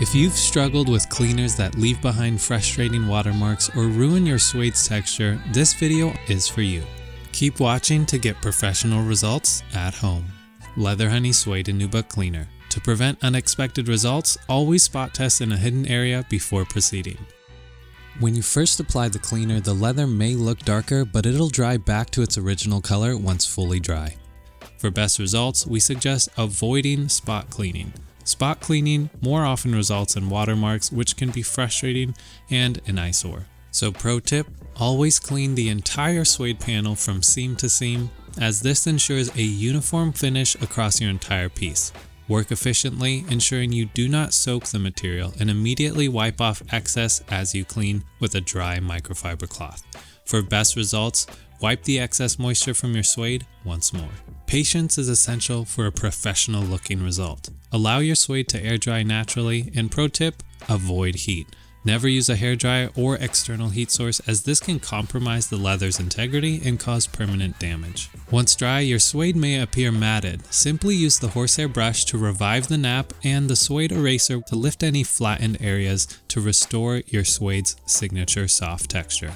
If you've struggled with cleaners that leave behind frustrating watermarks or ruin your suede's texture, this video is for you. Keep watching to get professional results at home. Leather Honey Suede Nubuck Cleaner. To prevent unexpected results, always spot test in a hidden area before proceeding. When you first apply the cleaner, the leather may look darker, but it'll dry back to its original color once fully dry. For best results, we suggest avoiding spot cleaning. Spot cleaning more often results in watermarks, which can be frustrating and an eyesore. So pro tip, always clean the entire suede panel from seam to seam, as this ensures a uniform finish across your entire piece. Work efficiently, ensuring you do not soak the material, and immediately wipe off excess as you clean with a dry microfiber cloth. For best results, wipe the excess moisture from your suede once more. Patience is essential for a professional looking result. Allow your suede to air dry naturally, and pro tip, avoid heat. Never use a hairdryer or external heat source, as this can compromise the leather's integrity and cause permanent damage. Once dry, your suede may appear matted. Simply use the horsehair brush to revive the nap and the suede eraser to lift any flattened areas to restore your suede's signature soft texture.